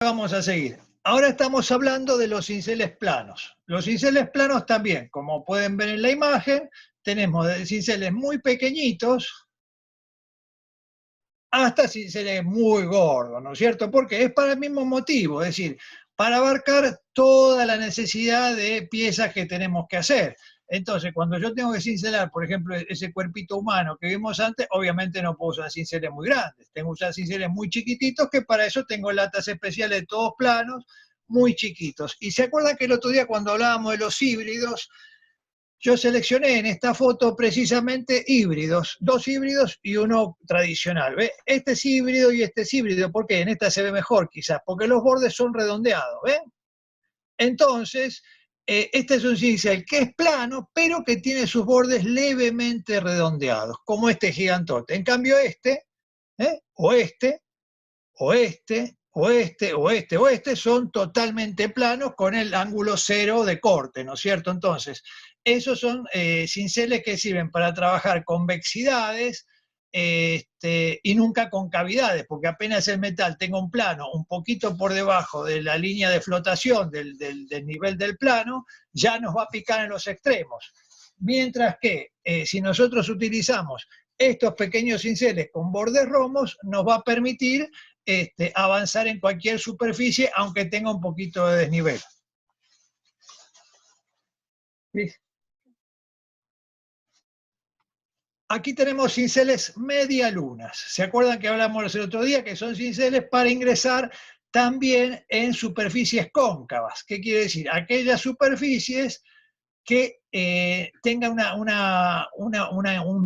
Vamos a seguir. Ahora estamos hablando de los cinceles planos. Los cinceles planos también, como pueden ver en la imagen, tenemos de cinceles muy pequeñitos hasta cinceles muy gordos, ¿no es cierto? Porque es para el mismo motivo, es decir, para abarcar toda la necesidad de piezas que tenemos que hacer. Entonces, cuando yo tengo que cincelar, por ejemplo, ese cuerpito humano que vimos antes, obviamente no puedo usar cinceles muy grandes, tengo que usar cinceles muy chiquititos, que para eso tengo latas especiales de todos planos, muy chiquitos. Y se acuerdan que el otro día cuando hablábamos de los híbridos, yo seleccioné en esta foto precisamente híbridos, dos híbridos y uno tradicional. ¿Ve? Este es híbrido y este es híbrido. ¿Por qué? En esta se ve mejor quizás, porque los bordes son redondeados. ¿Ven? Entonces, este es un cincel que es plano, pero que tiene sus bordes levemente redondeados, como este gigantote. En cambio o este, o este, o este, o este, o este, son totalmente planos con el ángulo cero de corte, ¿no es cierto? Entonces, esos son cinceles que sirven para trabajar convexidades y nunca concavidades, porque apenas el metal tenga un plano un poquito por debajo de la línea de flotación del nivel del plano, ya nos va a picar en los extremos. Mientras que si nosotros utilizamos estos pequeños cinceles con bordes romos, nos va a permitir avanzar en cualquier superficie, aunque tenga un poquito de desnivel. Aquí tenemos cinceles medialunas. ¿Se acuerdan que hablamos el otro día? Que son cinceles para ingresar también en superficies cóncavas. ¿Qué quiere decir? Aquellas superficies que tengan un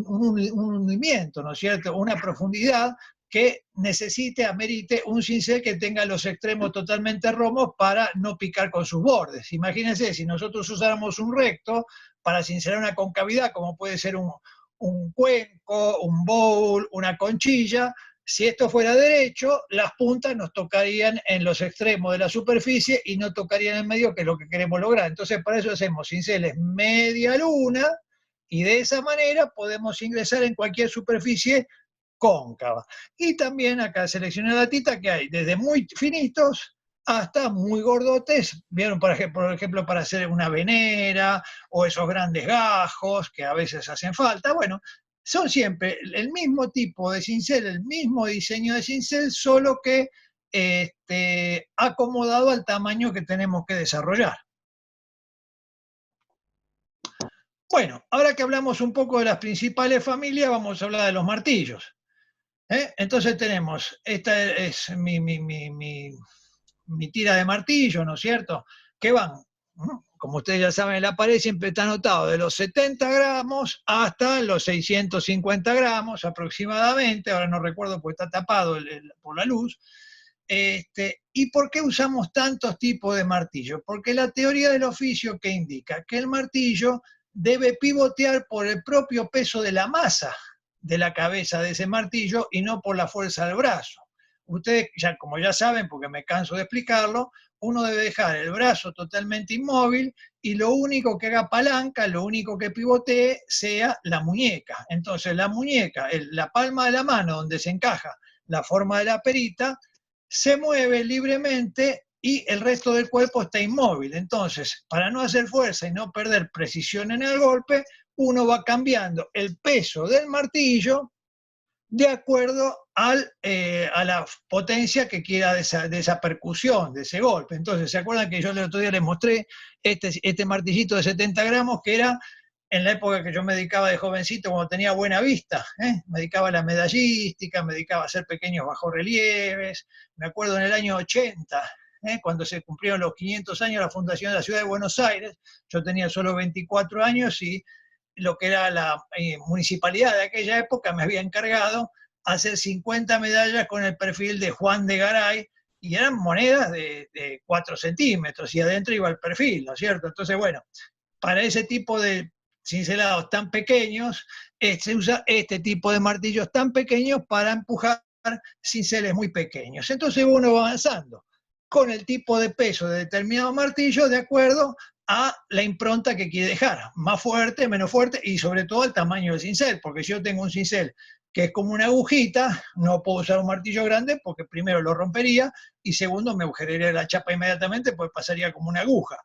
hundimiento, ¿no es cierto? Una profundidad que necesite, amerite un cincel que tenga los extremos totalmente romos para no picar con sus bordes. Imagínense, si nosotros usáramos un recto para cincelar una concavidad, como puede ser un cuenco, un bowl, una conchilla, si esto fuera derecho, las puntas nos tocarían en los extremos de la superficie y no tocarían en medio, que es lo que queremos lograr. Entonces, para eso hacemos cinceles media luna y de esa manera podemos ingresar en cualquier superficie cóncava. Y también acá seleccioné la tita que hay desde muy finitos hasta muy gordotes, vieron por ejemplo para hacer una venera o esos grandes gajos que a veces hacen falta. Bueno, son siempre el mismo tipo de cincel, el mismo diseño de cincel, solo que acomodado al tamaño que tenemos que desarrollar. Bueno, ahora que hablamos un poco de las principales familias, vamos a hablar de los martillos. Entonces tenemos, esta es mi tira de martillo, ¿no es cierto? Que van, como ustedes ya saben, en la pared siempre está anotado de los 70 gramos hasta los 650 gramos aproximadamente, ahora no recuerdo porque está tapado por la luz. ¿Y por qué usamos tantos tipos de martillos? Porque la teoría del oficio que indica que el martillo debe pivotear por el propio peso de la masa de la cabeza de ese martillo y no por la fuerza del brazo. Ustedes, ya, como ya saben, porque me canso de explicarlo, uno debe dejar el brazo totalmente inmóvil y lo único que haga palanca, lo único que pivotee sea la muñeca. Entonces la muñeca, la palma de la mano donde se encaja la forma de la perita, se mueve libremente y el resto del cuerpo está inmóvil. Entonces, para no hacer fuerza y no perder precisión en el golpe, uno va cambiando el peso del martillo de acuerdo a la potencia que quiera de esa percusión, de ese golpe. Entonces, ¿se acuerdan que yo el otro día les mostré este martillito de 70 gramos que era en la época que yo me dedicaba de jovencito, cuando tenía buena vista? Me dedicaba a la medallística, me dedicaba a hacer pequeños bajorrelieves. Me acuerdo en el año 80, cuando se cumplieron los 500 años de la fundación de la ciudad de Buenos Aires, yo tenía solo 24 años y lo que era la municipalidad de aquella época me había encargado hacer 50 medallas con el perfil de Juan de Garay, y eran monedas de 4 centímetros, y adentro iba el perfil, ¿no es cierto? Entonces, bueno, para ese tipo de cincelados tan pequeños, se usa este tipo de martillos tan pequeños para empujar cinceles muy pequeños. Entonces uno va avanzando con el tipo de peso de determinado martillo de acuerdo a la impronta que quiere dejar, más fuerte, menos fuerte, y sobre todo el tamaño del cincel, porque si yo tengo un cincel que es como una agujita. No puedo usar un martillo grande porque primero lo rompería y segundo me agujeraría la chapa inmediatamente porque pasaría como una aguja.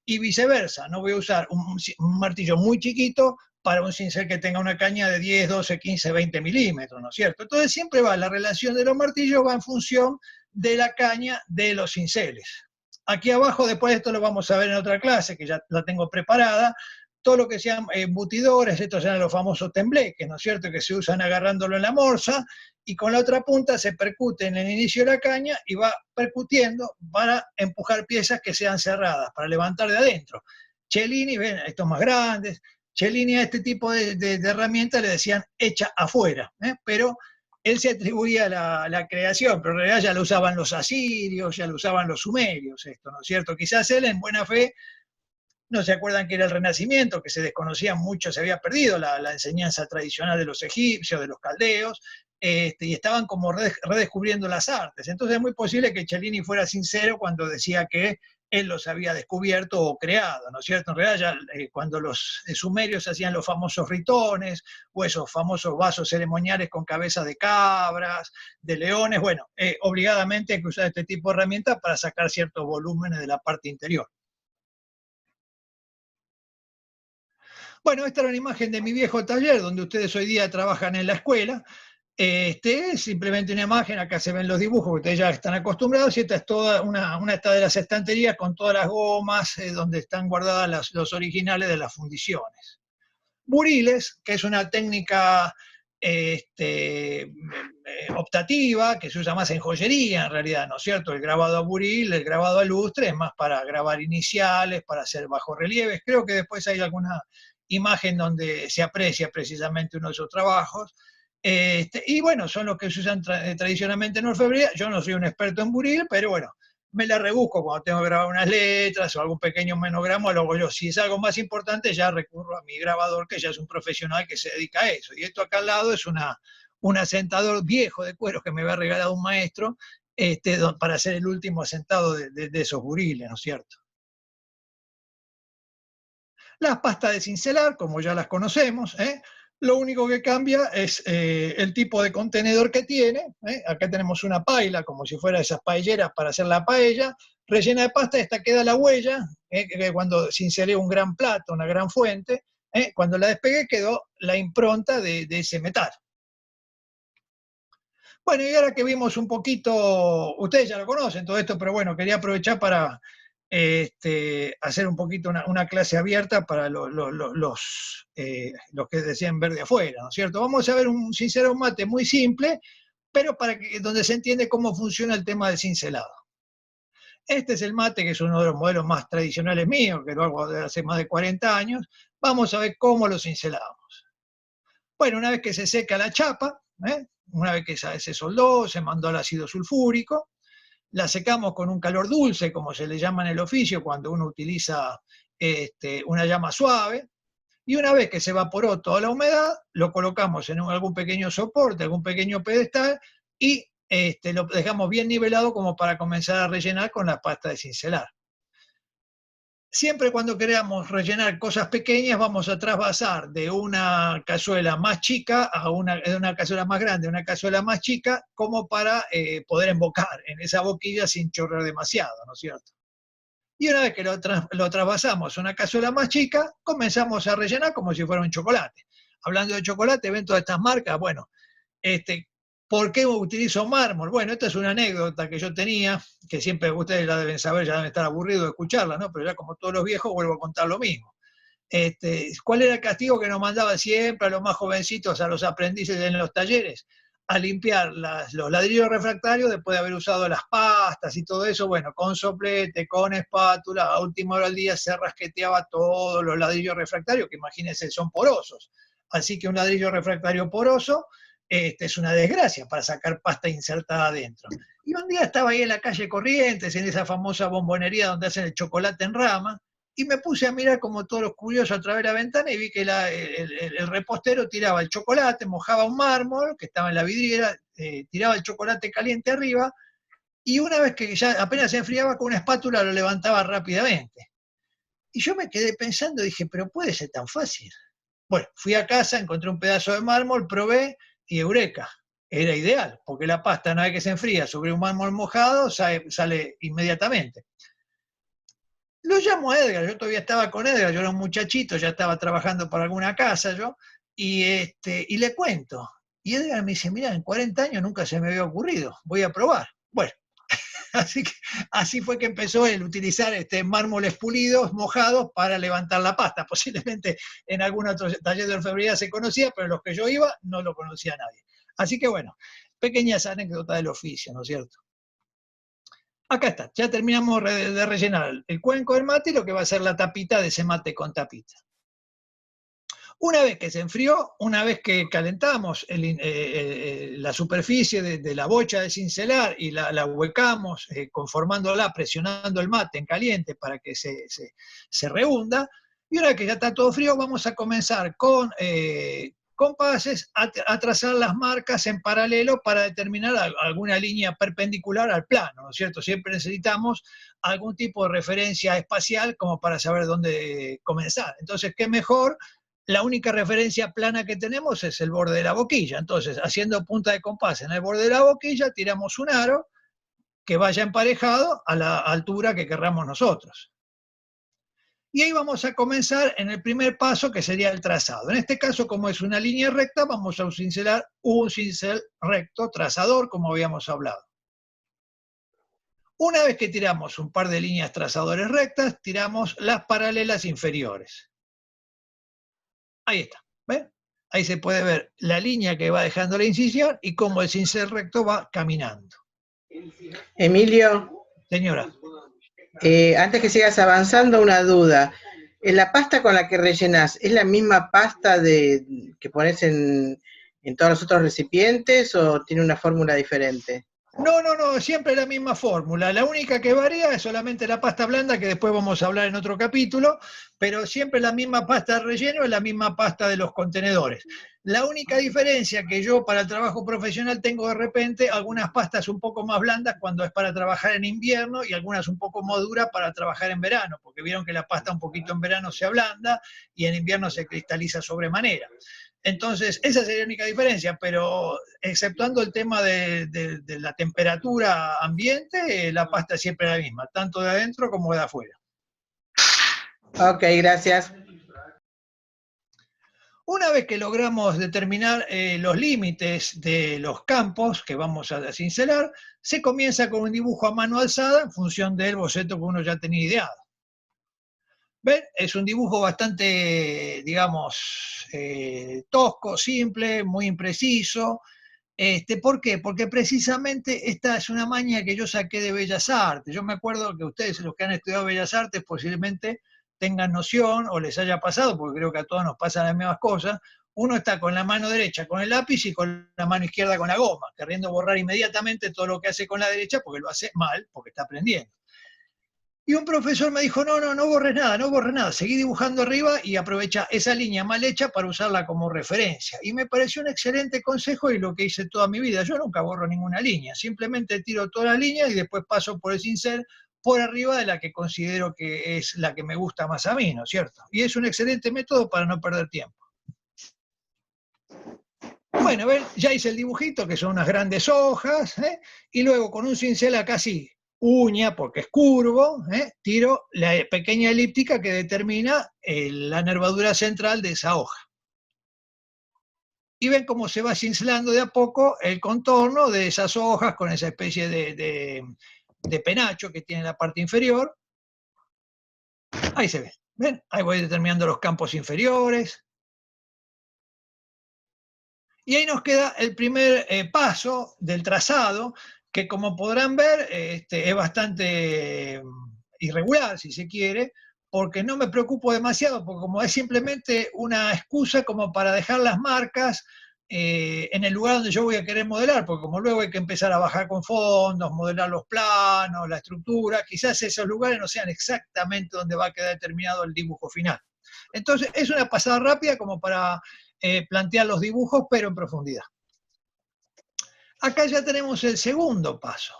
Y viceversa, no voy a usar un martillo muy chiquito para un cincel que tenga una caña de 10, 12, 15, 20 milímetros, ¿no es cierto? Entonces siempre va, la relación de los martillos va en función de la caña de los cinceles. Aquí abajo, después de esto lo vamos a ver en otra clase, que ya la tengo preparada, todo lo que sean embutidores, estos eran los famosos tembleques, ¿no es cierto?, que se usan agarrándolo en la morsa, y con la otra punta se percute en el inicio de la caña y va percutiendo para empujar piezas que sean cerradas, para levantar de adentro. Cellini, ven, estos más grandes, Cellini a este tipo de herramientas le decían hecha afuera, pero él se atribuía la creación, pero en realidad ya lo usaban los asirios, ya lo usaban los sumerios, esto, ¿no es cierto? Quizás él en buena fe no se acuerdan que era el Renacimiento, que se desconocía mucho, se había perdido la enseñanza tradicional de los egipcios, de los caldeos, y estaban como redescubriendo las artes. Entonces es muy posible que Cellini fuera sincero cuando decía que él los había descubierto o creado, ¿no es cierto? En realidad ya cuando los sumerios hacían los famosos ritones o esos famosos vasos ceremoniales con cabezas de cabras, de leones, bueno, obligadamente hay que usar este tipo de herramientas para sacar ciertos volúmenes de la parte interior. Bueno, esta era una imagen de mi viejo taller, donde ustedes hoy día trabajan en la escuela. Es simplemente una imagen, acá se ven los dibujos, que ustedes ya están acostumbrados, y esta es toda una de las estanterías con todas las gomas, donde están guardadas los originales de las fundiciones. Buriles, que es una técnica optativa, que se usa más en joyería en realidad, ¿no es cierto? El grabado a buril, el grabado a lustre es más para grabar iniciales, para hacer bajorrelieves. Creo que después hay alguna imagen donde se aprecia precisamente uno de esos trabajos. Y bueno, son los que se usan tradicionalmente en orfebrería. Yo no soy un experto en buril, pero bueno, me la rebusco cuando tengo que grabar unas letras o algún pequeño monograma, lo hago yo. Si es algo más importante, ya recurro a mi grabador, que ya es un profesional que se dedica a eso. Y esto acá al lado es un asentador viejo de cuero que me había regalado un maestro, para hacer el último asentado de esos buriles, ¿no es cierto? Las pastas de cincelar, como ya las conocemos, lo único que cambia es el tipo de contenedor que tiene. Acá tenemos una paila, como si fuera esas paelleras para hacer la paella, rellena de pasta. Esta queda la huella, que cuando cincelé un gran plato, una gran fuente, cuando la despegué quedó la impronta de ese metal. Bueno, y ahora que vimos un poquito, ustedes ya lo conocen todo esto, pero bueno, quería aprovechar para hacer un poquito una clase abierta para los que decían ver de afuera, ¿no es cierto? Vamos a ver un cincelo mate muy simple, pero donde se entiende cómo funciona el tema del cincelado. Este es el mate, que es uno de los modelos más tradicionales míos, que lo hago desde hace más de 40 años. Vamos a ver cómo lo cincelamos. Bueno, una vez que se seca la chapa, una vez que se soldó, se mandó al ácido sulfúrico, la secamos con un calor dulce, como se le llama en el oficio, cuando uno utiliza una llama suave, y una vez que se evaporó toda la humedad, lo colocamos en algún pequeño soporte, algún pequeño pedestal, y lo dejamos bien nivelado como para comenzar a rellenar con la pasta de cincelar. Siempre cuando queramos rellenar cosas pequeñas, vamos a trasvasar de una cazuela más chica de una cazuela más grande a una cazuela más chica, como para poder embocar en esa boquilla sin chorrear demasiado, ¿no es cierto? Y una vez que lo trasvasamos a una cazuela más chica, comenzamos a rellenar como si fuera un chocolate. Hablando de chocolate, ven todas estas marcas. Bueno, este, ¿por qué utilizo mármol? Bueno, esta es una anécdota que yo tenía, que siempre ustedes la deben saber, ya deben estar aburridos de escucharla, ¿no? Pero ya como todos los viejos vuelvo a contar lo mismo. ¿Cuál era el castigo que nos mandaba siempre a los más jovencitos, a los aprendices en los talleres? A limpiar los ladrillos refractarios después de haber usado las pastas y todo eso. Bueno, con soplete, con espátula, a última hora del día se rasqueteaba todos los ladrillos refractarios, que imagínense, son porosos. Así que un ladrillo refractario poroso es una desgracia para sacar pasta insertada adentro. Y un día estaba ahí en la calle Corrientes, en esa famosa bombonería donde hacen el chocolate en rama, y me puse a mirar como todos los curiosos a través de la ventana, y vi que el repostero tiraba el chocolate, mojaba un mármol que estaba en la vidriera, tiraba el chocolate caliente arriba, y una vez que ya apenas se enfriaba, con una espátula lo levantaba rápidamente. Y yo me quedé pensando, dije, pero puede ser tan fácil. Bueno, fui a casa, encontré un pedazo de mármol, probé, y eureka, era ideal, porque la pasta una vez que se enfría sobre un mármol mojado sale inmediatamente. Lo llamo a Edgar, yo todavía estaba con Edgar, yo era un muchachito, ya estaba trabajando para alguna casa yo, y le cuento. Y Edgar me dice, mira, en 40 años nunca se me había ocurrido, voy a probar. Bueno, así fue que empezó el utilizar mármoles pulidos, mojados, para levantar la pasta. Posiblemente en algún otro taller de orfebrería se conocía, pero los que yo iba no lo conocía nadie. Así que bueno, pequeñas anécdotas del oficio, ¿no es cierto? Acá está, ya terminamos de rellenar el cuenco del mate y lo que va a ser la tapita de ese mate con tapita. Una vez que se enfrió, una vez que calentamos la superficie de la bocha de cincelar y la huecamos, conformándola, presionando el mate en caliente para que se rehunda, y una vez que ya está todo frío, vamos a comenzar con compases a trazar las marcas en paralelo para determinar alguna línea perpendicular al plano, ¿no es cierto? Siempre necesitamos algún tipo de referencia espacial como para saber dónde comenzar. Entonces, ¿qué mejor? La única referencia plana que tenemos es el borde de la boquilla. Entonces, haciendo punta de compás en el borde de la boquilla, tiramos un aro que vaya emparejado a la altura que querramos nosotros. Y ahí vamos a comenzar en el primer paso, que sería el trazado. En este caso, como es una línea recta, vamos a cincelar un cincel recto trazador, como habíamos hablado. Una vez que tiramos un par de líneas trazadores rectas, tiramos las paralelas inferiores. Ahí está, ¿ven? Ahí se puede ver la línea que va dejando la incisión y cómo el cincel recto va caminando. Emilio. Señora. Antes que sigas avanzando, una duda. ¿La pasta con la que rellenás es la misma pasta que pones en todos los otros recipientes o tiene una fórmula diferente? No, siempre la misma fórmula. La única que varía es solamente la pasta blanda, que después vamos a hablar en otro capítulo, pero siempre la misma pasta de relleno es la misma pasta de los contenedores. La única diferencia que yo para el trabajo profesional tengo de repente algunas pastas un poco más blandas cuando es para trabajar en invierno y algunas un poco más duras para trabajar en verano, porque vieron que la pasta un poquito en verano se ablanda y en invierno se cristaliza sobremanera. Entonces, esa sería la única diferencia, pero exceptuando el tema de la temperatura ambiente, la pasta es siempre la misma, tanto de adentro como de afuera. Ok, gracias. Una vez que logramos determinar los límites de los campos que vamos a cincelar, se comienza con un dibujo a mano alzada en función del boceto que uno ya tenía ideado. ¿Ven? Es un dibujo bastante, digamos, tosco, simple, muy impreciso. ¿Por qué? Porque precisamente esta es una maña que yo saqué de Bellas Artes. Yo me acuerdo que ustedes, los que han estudiado Bellas Artes, posiblemente tengan noción o les haya pasado, porque creo que a todos nos pasan las mismas cosas. Uno está con la mano derecha con el lápiz y con la mano izquierda con la goma, queriendo borrar inmediatamente todo lo que hace con la derecha porque lo hace mal, porque está aprendiendo. Y un profesor me dijo, no borres nada, seguí dibujando arriba y aprovecha esa línea mal hecha para usarla como referencia. Y me pareció un excelente consejo y lo que hice toda mi vida. Yo nunca borro ninguna línea, simplemente tiro toda la línea y después paso por el cincel por arriba de la que considero que es la que me gusta más a mí, ¿no es cierto? Y es un excelente método para no perder tiempo. Bueno, ven, ya hice el dibujito, que son unas grandes hojas, y luego con un cincel acá así, uña, porque es curvo, tiro la pequeña elíptica que determina la nervadura central de esa hoja. Y ven cómo se va cincelando de a poco el contorno de esas hojas con esa especie de penacho que tiene la parte inferior. Ahí se ve, ¿ven? Ahí voy determinando los campos inferiores. Y ahí nos queda el primer paso del trazado, que como podrán ver es bastante irregular, si se quiere, porque no me preocupo demasiado, porque como es simplemente una excusa como para dejar las marcas en el lugar donde yo voy a querer modelar, porque como luego hay que empezar a bajar con fondos, modelar los planos, la estructura, quizás esos lugares no sean exactamente donde va a quedar determinado el dibujo final. Entonces es una pasada rápida como para plantear los dibujos, pero en profundidad. Acá ya tenemos el segundo paso,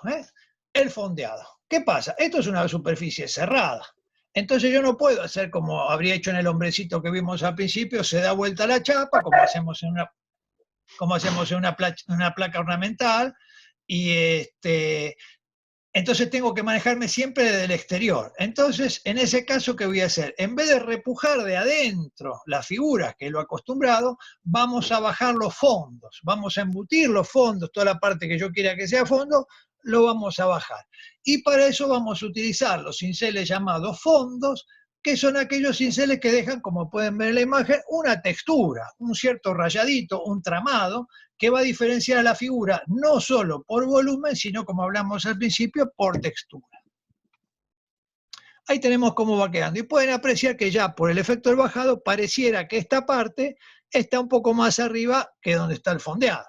el fondeado. ¿Qué pasa? Esto es una superficie cerrada. Entonces yo no puedo hacer como habría hecho en el hombrecito que vimos al principio, se da vuelta la chapa, como hacemos en una... como hacemos en una placa ornamental, y entonces tengo que manejarme siempre desde el exterior. Entonces, en ese caso, ¿qué voy a hacer? En vez de repujar de adentro las figuras, que es lo acostumbrado, vamos a bajar los fondos, vamos a embutir los fondos, toda la parte que yo quiera que sea fondo, lo vamos a bajar. Y para eso vamos a utilizar los cinceles llamados fondos, que son aquellos cinceles que dejan, como pueden ver en la imagen, una textura, un cierto rayadito, un tramado, que va a diferenciar a la figura no solo por volumen, sino, como hablamos al principio, por textura. Ahí tenemos cómo va quedando. Y pueden apreciar que ya por el efecto del bajado pareciera que esta parte está un poco más arriba que donde está el fondeado.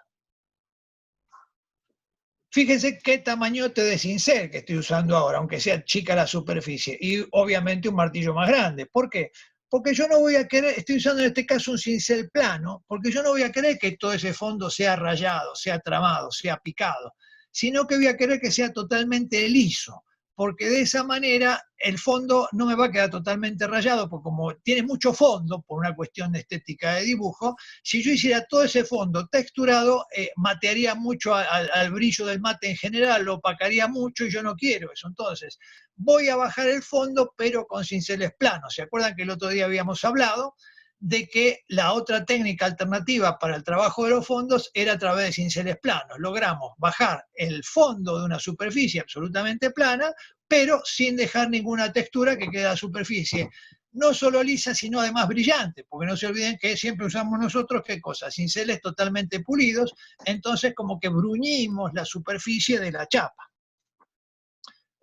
Fíjense qué tamañote de cincel que estoy usando ahora, aunque sea chica la superficie, y obviamente un martillo más grande. ¿Por qué? Porque yo no voy a querer, estoy usando en este caso un cincel plano, porque yo no voy a querer que todo ese fondo sea rayado, sea tramado, sea picado, sino que voy a querer que sea totalmente liso, porque de esa manera el fondo no me va a quedar totalmente rayado, porque como tiene mucho fondo, por una cuestión de estética de dibujo, si yo hiciera todo ese fondo texturado, matearía mucho al brillo del mate en general, lo opacaría mucho y yo no quiero eso. Entonces, voy a bajar el fondo, pero con cinceles planos. ¿Se acuerdan que el otro día habíamos hablado de que la otra técnica alternativa para el trabajo de los fondos era a través de cinceles planos? Logramos bajar el fondo de una superficie absolutamente plana, pero sin dejar ninguna textura, que queda la superficie no solo lisa, sino además brillante, porque no se olviden que siempre usamos nosotros, ¿qué cosa? Cinceles totalmente pulidos, entonces como que bruñimos la superficie de la chapa.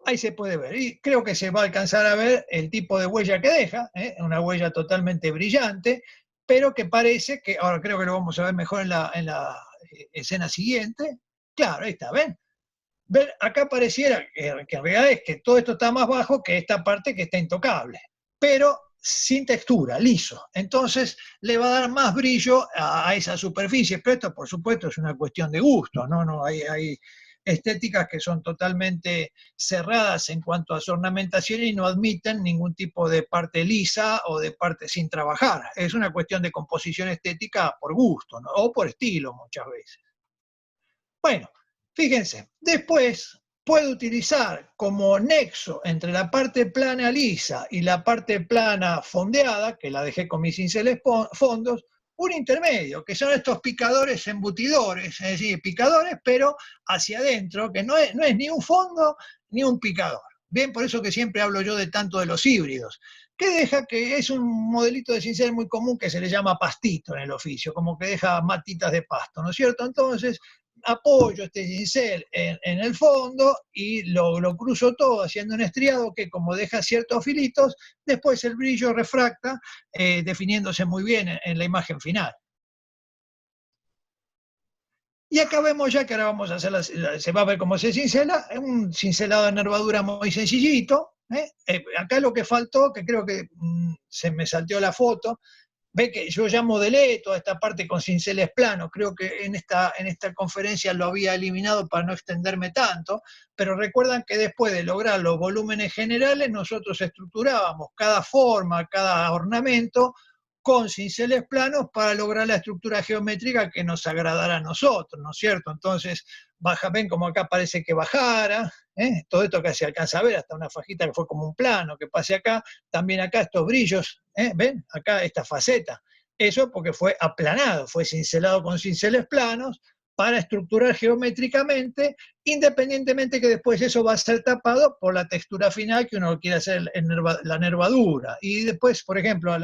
Ahí se puede ver, y creo que se va a alcanzar a ver el tipo de huella que deja, una huella totalmente brillante, pero que parece que, ahora creo que lo vamos a ver mejor en la escena siguiente. Claro, ahí está, ¿ven? Ver, acá pareciera que en realidad es que todo esto está más bajo que esta parte que está intocable, pero sin textura, liso. Entonces le va a dar más brillo a esa superficie, pero esto por supuesto es una cuestión de gusto, ¿no? No hay estéticas que son totalmente cerradas en cuanto a su ornamentación y no admiten ningún tipo de parte lisa o de parte sin trabajar. Es una cuestión de composición estética por gusto, ¿no? O por estilo muchas veces. Bueno, fíjense, después puedo utilizar como nexo entre la parte plana lisa y la parte plana fondeada, que la dejé con mis cinceles fondos, un intermedio, que son estos picadores embutidores, es decir, picadores pero hacia adentro, que no es ni un fondo ni un picador. Bien, por eso que siempre hablo yo de tanto de los híbridos, que deja que es un modelito de cincel muy común que se le llama pastito en el oficio, como que deja matitas de pasto, ¿no es cierto? Entonces, apoyo este cincel en el fondo y lo cruzo todo haciendo un estriado que, como deja ciertos filitos, después el brillo refracta, definiéndose muy bien en la imagen final. Y acá vemos ya que ahora vamos a hacer, se va a ver cómo se cincela, un cincelado de nervadura muy sencillito. Acá lo que faltó, que creo que se me salteó la foto, ve que yo ya modelé toda esta parte con cinceles planos, creo que en esta conferencia lo había eliminado para no extenderme tanto, pero recuerdan que después de lograr los volúmenes generales, nosotros estructurábamos cada forma, cada ornamento, con cinceles planos para lograr la estructura geométrica que nos agradara a nosotros, ¿no es cierto? Entonces, ven como acá parece que bajara, todo esto que se alcanza a ver, hasta una fajita que fue como un plano, que pase acá, también acá estos brillos, ven, acá esta faceta, eso porque fue aplanado, fue cincelado con cinceles planos para estructurar geométricamente, independientemente que después eso va a ser tapado por la textura final que uno quiere hacer en la nervadura. Y después, por ejemplo,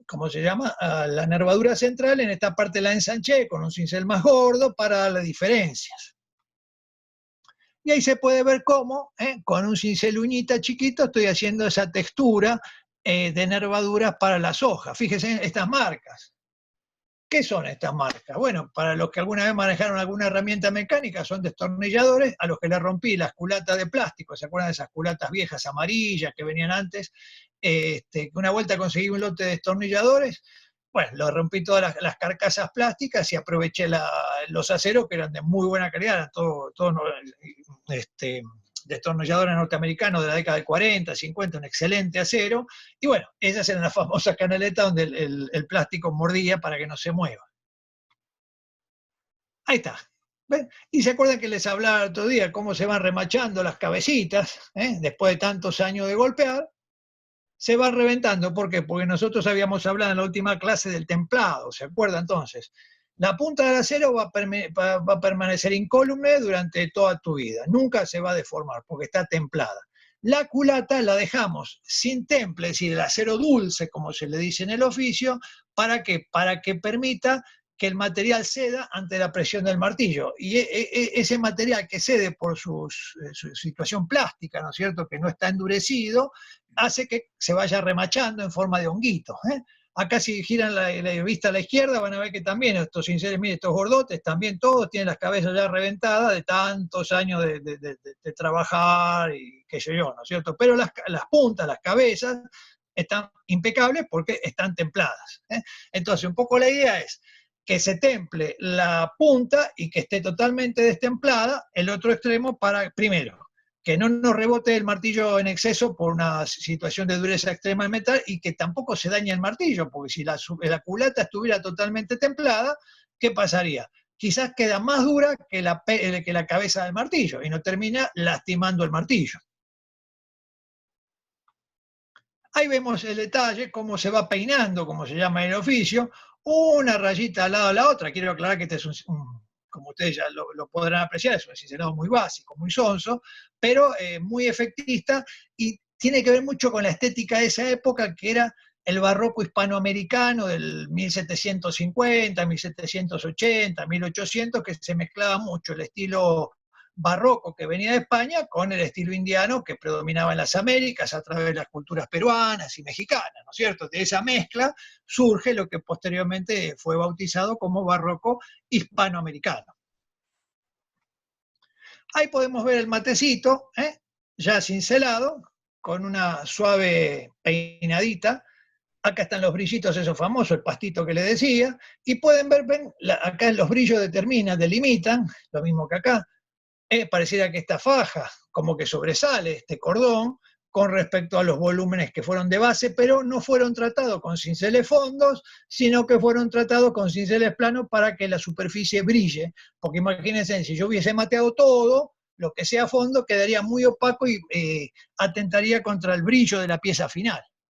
¿cómo se llama? A la nervadura central, en esta parte la ensanché con un cincel más gordo para darle diferencias. Y ahí se puede ver cómo, con un cincel uñita chiquito, estoy haciendo esa textura de nervaduras para las hojas. Fíjense estas marcas. ¿Qué son estas marcas? Bueno, para los que alguna vez manejaron alguna herramienta mecánica, son destornilladores a los que le rompí las culatas de plástico. ¿Se acuerdan de esas culatas viejas amarillas que venían antes? Una vuelta conseguí un lote de destornilladores. Bueno, lo rompí todas las carcasas plásticas y aproveché los aceros que eran de muy buena calidad, eran todos destornilladores norteamericanos de la década del 40, 50, un excelente acero. Y bueno, esas eran las famosas canaletas donde el plástico mordía para que no se mueva. Ahí está. ¿Ven? Y se acuerdan que les hablaba el otro día cómo se van remachando las cabecitas, después de tantos años de golpear, se va reventando. ¿Por qué? Porque nosotros habíamos hablado en la última clase del templado, ¿se acuerda entonces? La punta del acero va a permanecer incólume durante toda tu vida, nunca se va a deformar porque está templada. La culata la dejamos sin temple, es decir, el acero dulce, como se le dice en el oficio, ¿para qué? Para que permita que el material ceda ante la presión del martillo. Y ese material que cede por su situación plástica, ¿no es cierto?, que no está endurecido, hace que se vaya remachando en forma de honguito. Acá si giran la vista a la izquierda van a ver que también estos cinceles, miren, estos gordotes, también todos tienen las cabezas ya reventadas de tantos años de trabajar y qué sé yo, ¿no es cierto? Pero las puntas, las cabezas, están impecables porque están templadas. Entonces, un poco la idea es que se temple la punta y que esté totalmente destemplada el otro extremo para, primero, que no nos rebote el martillo en exceso por una situación de dureza extrema del metal y que tampoco se dañe el martillo, porque si la culata estuviera totalmente templada, ¿qué pasaría? Quizás queda más dura que la cabeza del martillo y no termina lastimando el martillo. Ahí vemos el detalle, cómo se va peinando, como se llama en el oficio, una rayita al lado de la otra. Quiero aclarar que este es como ustedes ya lo podrán apreciar, es un cincelado muy básico, muy sonso, pero muy efectista y tiene que ver mucho con la estética de esa época, que era el barroco hispanoamericano del 1750, 1780, 1800, que se mezclaba mucho el estilo barroco que venía de España con el estilo indiano que predominaba en las Américas a través de las culturas peruanas y mexicanas, ¿no es cierto? De esa mezcla surge lo que posteriormente fue bautizado como barroco hispanoamericano. Ahí podemos ver el matecito, ya cincelado, con una suave peinadita. Acá están los brillitos, esos famosos, el pastito que les decía, y pueden ver, ven, acá los brillos determinan, delimitan, lo mismo que acá. Pareciera que esta faja como que sobresale este cordón con respecto a los volúmenes que fueron de base, pero no fueron tratados con cinceles fondos, sino que fueron tratados con cinceles planos para que la superficie brille, porque imagínense, si yo hubiese mateado todo, lo que sea fondo quedaría muy opaco y atentaría contra el brillo de la pieza final.